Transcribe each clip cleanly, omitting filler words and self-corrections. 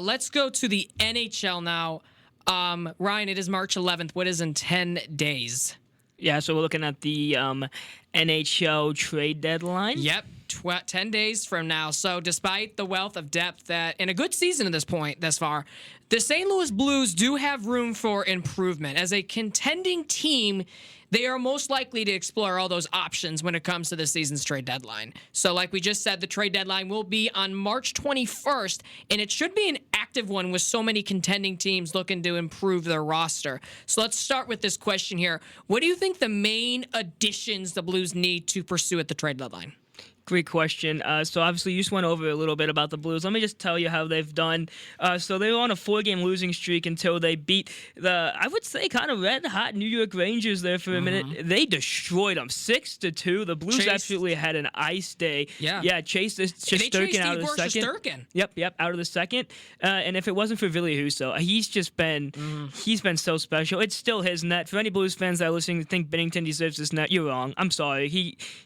Let's go to the NHL now. Ryan, it is March 11th. What is in 10 days? Yeah, so we're looking at the NHL trade deadline. Yep, 10 days from now. So despite the wealth of depth that in a good season at this point thus far, the St. Louis Blues do have room for improvement. As a contending team, they are most likely to explore all those options when it comes to the season's trade deadline. So like we just said, the trade deadline will be on March 21st, and it should be an active one with so many contending teams looking to improve their roster. So let's start with this question here. What do you think the main additions the Blues need to pursue at the trade deadline? Great question. So obviously you just went over a little bit about the Blues. Let me just tell you how they've done. So they were on a 4-game losing streak until they beat the, I would say, kind of red-hot New York Rangers there for a minute. They destroyed them 6-2. The Blues absolutely had an ice day. Yeah. Chase Shesterkin out of the second. Shesterkin. Yep, out of the second. And if it wasn't for Ville Husso, he's just been, he's been so special. It's still his net. For any Blues fans that are listening to think Binnington deserves this net, you're wrong. I'm sorry.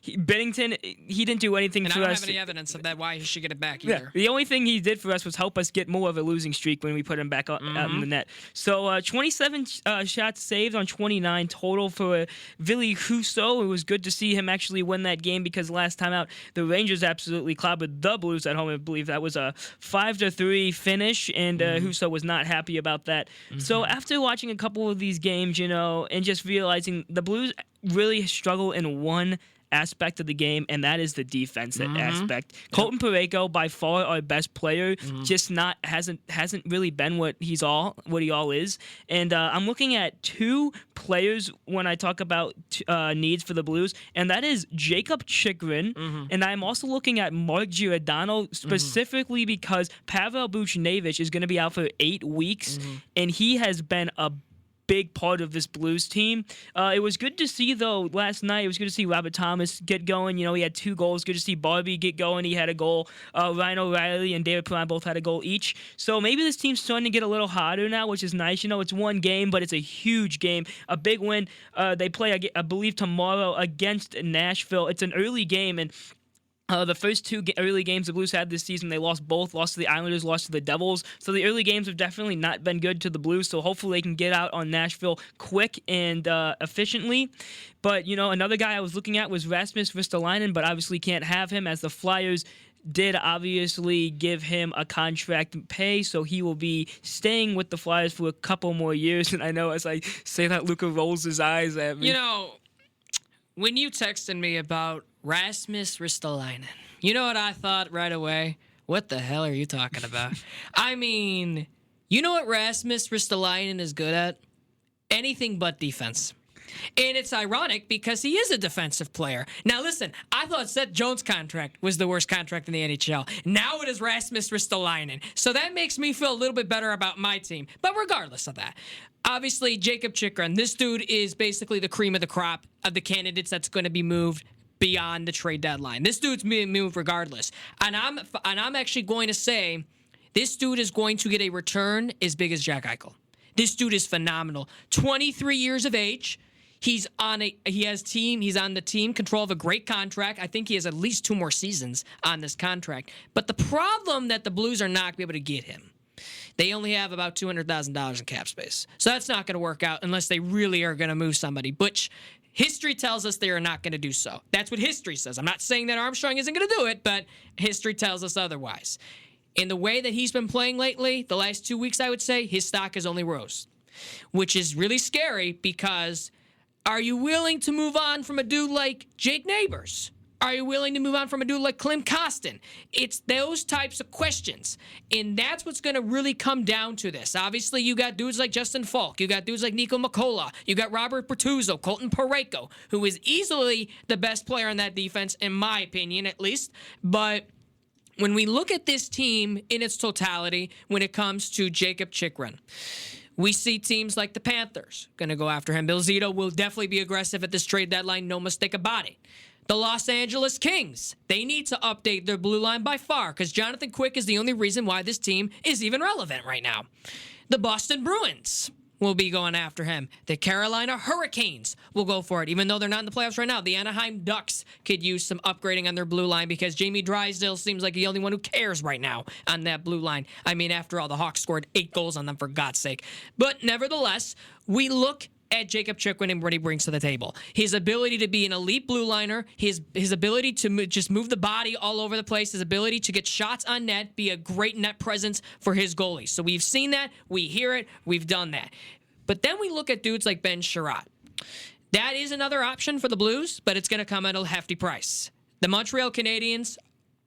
Binnington, he didn't do anything and for us. I don't have any evidence of that, why he should get it back either. Yeah, the only thing he did for us was help us get more of a losing streak when we put him back out in the net. So 27 shots saved on 29 total for Ville Husso. It was good to see him actually win that game because last time out, the Rangers absolutely clobbered the Blues at home. I believe that was a 5-3 finish, and Husso was not happy about that. So after watching a couple of these games, and just realizing the Blues really struggle in one aspect of the game, and that is the defensive aspect. Colton Parayko, by far our best player, just hasn't really been what he all is. And I'm looking at two players when I talk about needs for the Blues, and that is Jacob Chychrun, and I'm also looking at Mark Giordano specifically because Pavel Buchnevich is going to be out for 8 weeks, and he has been a big part of this Blues team. It was good to see, though, last night. It was good to see Robert Thomas get going. He had 2 goals. Good to see Barbie get going. He had a goal. Ryan O'Reilly and David Perron both had a goal each. So maybe this team's starting to get a little hotter now, which is nice. It's one game, but it's a huge game. A big win. They play, I believe, tomorrow against Nashville. It's an early game, and the first 2 early games the Blues had this season, they lost both. Lost to the Islanders, lost to the Devils. So the early games have definitely not been good to the Blues. So hopefully they can get out on Nashville quick and efficiently. But, another guy I was looking at was Rasmus Ristolainen, but obviously can't have him as the Flyers did obviously give him a contract pay, so he will be staying with the Flyers for a couple more years. And I know as I say that, Luca rolls his eyes at me. When you texted me about Rasmus Ristolainen, you know what I thought right away? What the hell are you talking about? I mean, you know what Rasmus Ristolainen is good at? Anything but defense. And it's ironic because he is a defensive player. Now, listen, I thought Seth Jones' contract was the worst contract in the NHL. Now it is Rasmus Ristolainen. So that makes me feel a little bit better about my team. But regardless of that, obviously, Jacob Chychrun, this dude is basically the cream of the crop of the candidates that's going to be moved beyond the trade deadline. This dude's being moved regardless. And I'm actually going to say this dude is going to get a return as big as Jack Eichel. This dude is phenomenal. 23 years of age. He's on the team, control of a great contract. I think he has at least 2 more seasons on this contract. But the problem that the Blues are not going to be able to get him, they only have about $200,000 in cap space. So that's not going to work out unless they really are going to move somebody, which history tells us they are not going to do so. That's what history says. I'm not saying that Armstrong isn't going to do it, but history tells us otherwise. In the way that he's been playing lately, the last 2 weeks, I would say, his stock has only rose, which is really scary because are you willing to move on from a dude like Jake Neighbors? Are you willing to move on from a dude like Klim Kostin? It's those types of questions. And that's what's going to really come down to this. Obviously, you got dudes like Justin Falk. You got dudes like Nico Mikkola. You got Robert Bertuzzo, Colton Parayko, who is easily the best player on that defense, in my opinion, at least. But when we look at this team in its totality, when it comes to Jacob Chychrun, we see teams like the Panthers going to go after him. Bill Zito will definitely be aggressive at this trade deadline, no mistake about it. The Los Angeles Kings, they need to update their blue line by far because Jonathan Quick is the only reason why this team is even relevant right now. The Boston Bruins, will be going after him. The Carolina Hurricanes will go for it, even though they're not in the playoffs right now. The Anaheim Ducks could use some upgrading on their blue line because Jamie Drysdale seems like the only one who cares right now on that blue line. I mean, after all, the Hawks scored 8 goals on them, for God's sake. But nevertheless, we look at Jacob Chychrun and what he brings to the table. His ability to be an elite blue liner, his ability to just move the body all over the place, his ability to get shots on net, be a great net presence for his goalies. So we've seen that, we hear it, we've done that. But then we look at dudes like Ben Sherratt. That is another option for the Blues, but it's going to come at a hefty price. The Montreal Canadiens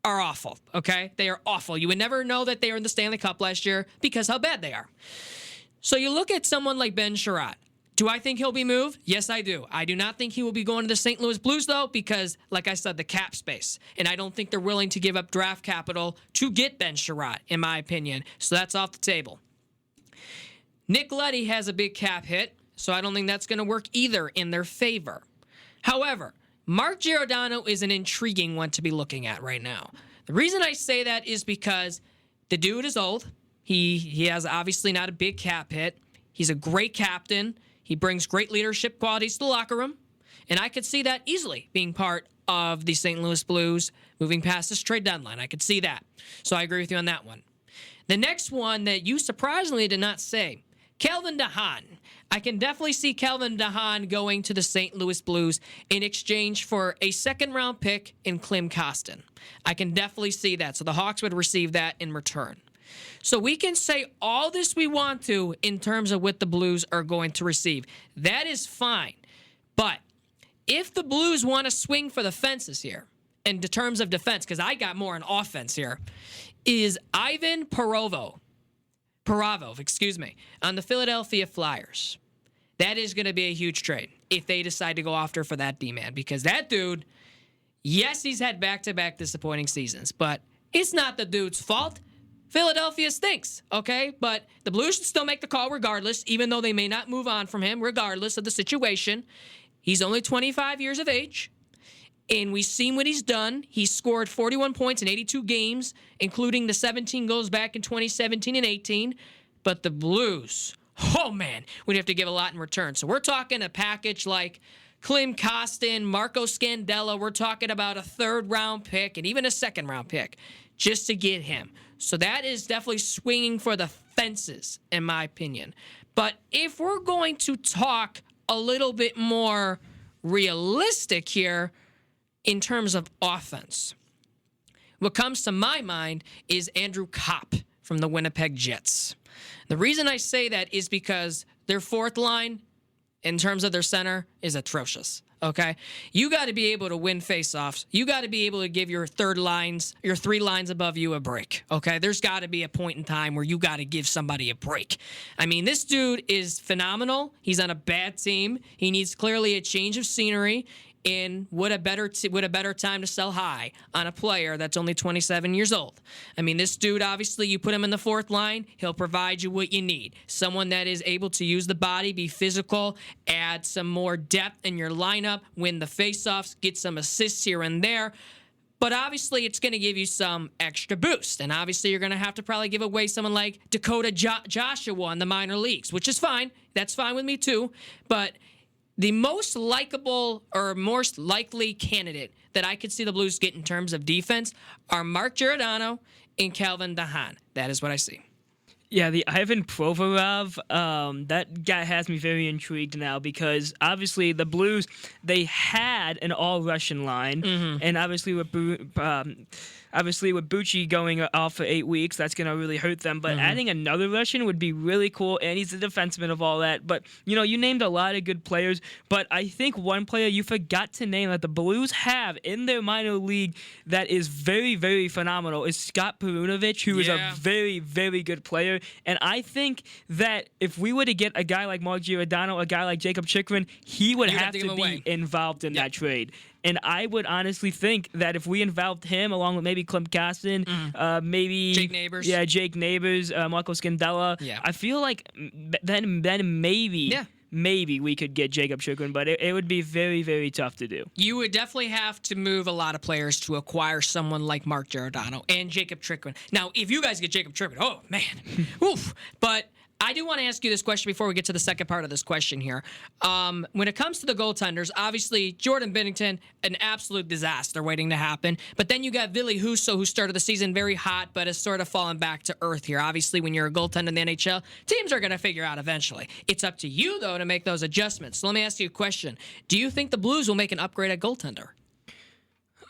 are awful, okay? They are awful. You would never know that they were in the Stanley Cup last year because how bad they are. So you look at someone like Ben Sherratt. Do I think he'll be moved? Yes, I do. I do not think he will be going to the St. Louis Blues, though, because, like I said, the cap space. And I don't think they're willing to give up draft capital to get Ben Sherratt, in my opinion. So that's off the table. Nick Leddy has a big cap hit, so I don't think that's going to work either in their favor. However, Mark Giordano is an intriguing one to be looking at right now. The reason I say that is because the dude is old. He has obviously not a big cap hit. He's a great captain. He brings great leadership qualities to the locker room. And I could see that easily being part of the St. Louis Blues moving past this trade deadline. I could see that. So I agree with you on that one. The next one that you surprisingly did not say, Calvin DeHaan. I can definitely see Calvin DeHaan going to the St. Louis Blues in exchange for a second-round pick in Klim Kostin. I can definitely see that. So the Hawks would receive that in return. So we can say all this we want to in terms of what the Blues are going to receive. That is fine. But if the Blues want to swing for the fences here, in terms of defense, because I got more on offense here, is Ivan Provorov, on the Philadelphia Flyers. That is going to be a huge trade if they decide to go after for that D-man. Because that dude, yes, he's had back-to-back disappointing seasons, but it's not the dude's fault. Philadelphia stinks, okay? But the Blues should still make the call regardless, even though they may not move on from him, regardless of the situation. He's only 25 years of age, and we've seen what he's done. He's scored 41 points in 82 games, including the 17 goals back in 2017 and 18. But the Blues, oh man, we'd have to give a lot in return. So we're talking a package like Klim Kostin, Marco Scandella. We're talking about a third-round pick and even a second-round pick just to get him. So that is definitely swinging for the fences, in my opinion. But if we're going to talk a little bit more realistic here in terms of offense, what comes to my mind is Andrew Kopp from the Winnipeg Jets. The reason I say that is because their fourth line, in terms of their center, is atrocious. Okay? You got to be able to win faceoffs. You got to be able to give your third lines, your 3 lines above you a break. Okay? There's got to be a point in time where you got to give somebody a break. I mean, this dude is phenomenal. He's on a bad team. He needs clearly a change of scenery. And what a better time to sell high on a player that's only 27 years old. I mean, this dude, obviously, you put him in the fourth line, he'll provide you what you need. Someone that is able to use the body, be physical, add some more depth in your lineup, win the faceoffs, get some assists here and there. But obviously, it's going to give you some extra boost. And obviously, you're going to have to probably give away someone like Dakota Joshua in the minor leagues, which is fine. That's fine with me, too. But the most likable or most likely candidate that I could see the Blues get in terms of defense are Mark Giordano and Calvin DeHaan. That is what I see. Yeah, the Ivan Provorov, that guy has me very intrigued now because obviously the Blues, they had an all-Russian line, and obviously with Bucci going off for 8 weeks, that's going to really hurt them. But adding another Russian would be really cool, and he's a defenseman of all that. But, you named a lot of good players, but I think one player you forgot to name that the Blues have in their minor league that is very, very phenomenal is Scott Perunovich, who is a very, very good player. And I think that if we were to get a guy like Mark Giordano, a guy like Jacob Chychrun, he would have to be involved in that trade. And I would honestly think that if we involved him along with maybe Klim Kostin, maybe Jake Neighbors, Marco Scandella, I feel like then maybe we could get Jacob Chychrun, but it would be very, very tough to do. You would definitely have to move a lot of players to acquire someone like Mark Giordano and Jacob Chychrun. Now, if you guys get Jacob Chychrun, oh man, oof! But I do want to ask you this question before we get to the second part of this question here. When it comes to the goaltenders, obviously Jordan Binnington, an absolute disaster waiting to happen. But then you got Ville Husso, who started the season very hot, but has sort of fallen back to earth here. Obviously, when you're a goaltender in the NHL, teams are going to figure out eventually. It's up to you, though, to make those adjustments. So let me ask you a question. Do you think the Blues will make an upgrade at goaltender?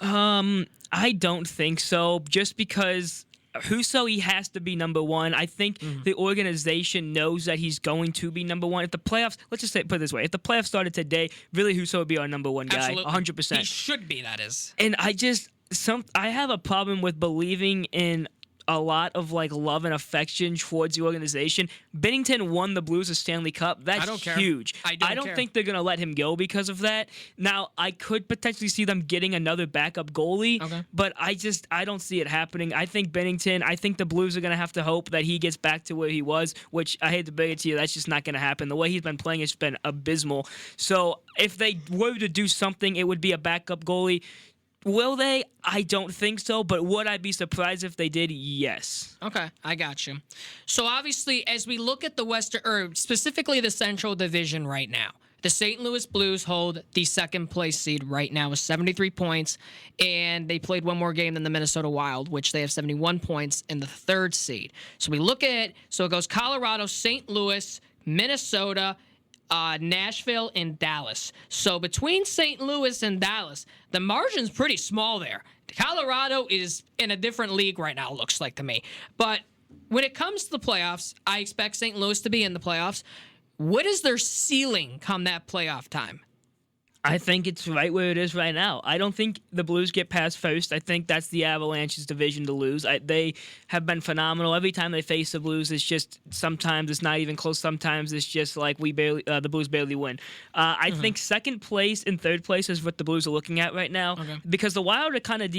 I don't think so, just because Husso, he has to be number one. I think the organization knows that he's going to be number one. If the playoffs, let's just put it this way, if the playoffs started today, Ville Husso would be our number one guy, Absolutely. 100%. He should be, that is. And I have a problem with believing in a lot of love and affection towards the organization. Bennington won the Blues a Stanley Cup. That's I don't care. huge. I don't care. think they're gonna let him go because of that. Now, I could potentially see them getting another backup goalie, but I don't see it happening. I think the Blues are gonna have to hope that he gets back to where he was, which I hate to bring it to you, that's just not gonna happen. The way he's been playing has been abysmal. So if they were to do something, it would be a backup goalie. Will they? I don't think so, but would I be surprised if they did? Yes. Okay, I got you. So obviously, as we look at the Western, or specifically the Central Division right now, the St. Louis Blues hold the second place seed right now with 73 points, and they played one more game than the Minnesota Wild, which they have 71 points in the third seed. So we look at, so it goes Colorado, St. Louis, Minnesota, Nashville, and Dallas. So between St. Louis and Dallas, the margin's pretty small there. Colorado is in a different league right now, looks like to me. But when it comes to the playoffs, I expect St. Louis to be in the playoffs. What is their ceiling come that playoff time? I think it's right where it is right now. I don't think the Blues get past first. I think that's the Avalanche's division to lose. They have been phenomenal. Every time they face the Blues, it's just sometimes it's not even close. Sometimes it's just like the Blues barely win. I think second place and third place is what the Blues are looking at right now because the Wild are kind of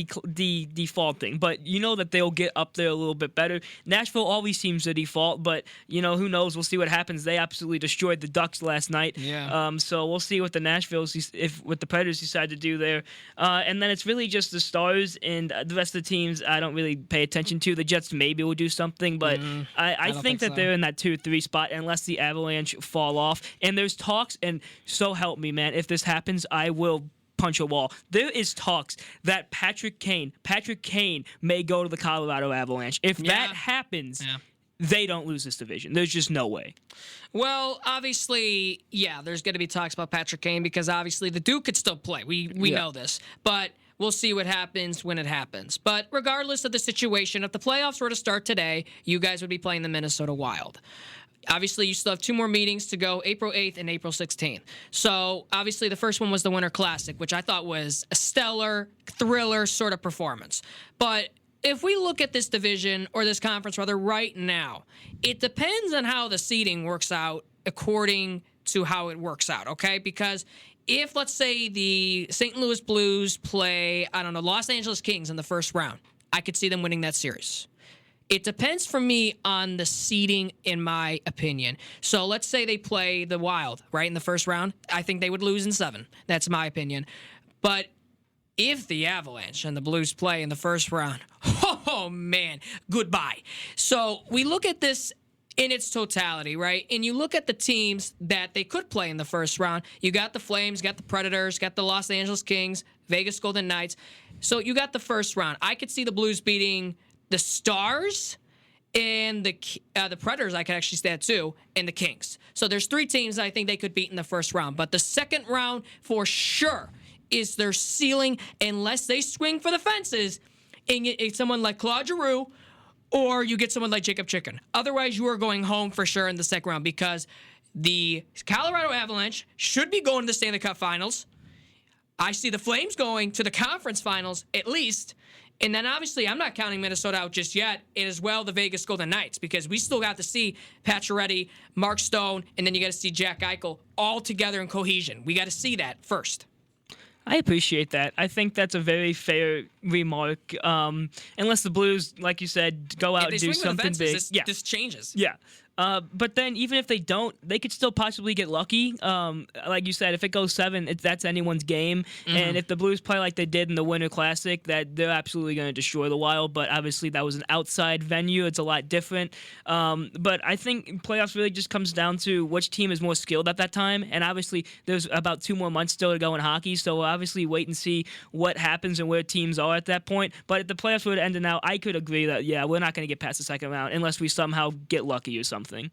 defaulting, but you know that they'll get up there a little bit better. Nashville always seems to default, but who knows? We'll see what happens. They absolutely destroyed the Ducks last night. Yeah. So we'll see what the Nashville's what the Predators decide to do there. And then it's really just the Stars and the rest of the teams I don't really pay attention to. The Jets maybe will do something, but I think that so. They're in that 2-3 spot unless the Avalanche fall off. And there's talks, and so help me, man, if this happens, I will punch a wall. There is talks that Patrick Kane may go to the Colorado Avalanche. If that happens... they don't lose this division. There's just no way. Well, obviously, there's going to be talks about Patrick Kane because obviously the Duke could still play. We know this. But we'll see what happens when it happens. But regardless of the situation, if the playoffs were to start today, you guys would be playing the Minnesota Wild. Obviously, you still have 2 more meetings to go, April 8th and April 16th. So, obviously, the first one was the Winter Classic, which I thought was a stellar, thriller sort of performance. But if we look at this division, or this conference rather, right now, it depends on how the seeding works out according to how it works out, okay? Because if, let's say, the St. Louis Blues play, Los Angeles Kings in the first round, I could see them winning that series. It depends for me on the seeding, in my opinion. So let's say they play the Wild, right, in the first round. I think they would lose in 7. That's my opinion. But if the Avalanche and the Blues play in the first round, oh, man, goodbye. So we look at this in its totality, right? And you look at the teams that they could play in the first round. You got the Flames, got the Predators, got the Los Angeles Kings, Vegas Golden Knights. So you got the first round. I could see the Blues beating the Stars and the Predators. I could actually see that too, and the Kings. So there's 3 teams I think they could beat in the first round. But the second round, for sure, is their ceiling unless they swing for the fences and get someone like Claude Giroux or you get someone like Jacob Chychrun. Otherwise, you are going home for sure in the second round because the Colorado Avalanche should be going to the Stanley Cup Finals. I see the Flames going to the conference finals at least. And then, obviously, I'm not counting Minnesota out just yet, and as well the Vegas Golden Knights, because we still got to see Pacioretty, Mark Stone, and then you got to see Jack Eichel all together in cohesion. We got to see that first. I appreciate that. I think that's a very fair remark. Unless the Blues, like you said, go out and do something big. This changes. Yeah. But then even if they don't, they could still possibly get lucky. Like you said, if it goes 7, that's anyone's game. And if the Blues play like they did in the Winter Classic, that they're absolutely going to destroy the Wild. But obviously that was an outside venue. It's a lot different. But I think playoffs really just comes down to which team is more skilled at that time. And obviously there's about 2 more months still to go in hockey. So we'll obviously wait and see what happens and where teams are at that point. But if the playoffs were to end now, I could agree that, yeah, we're not going to get past the second round unless we somehow get lucky or something.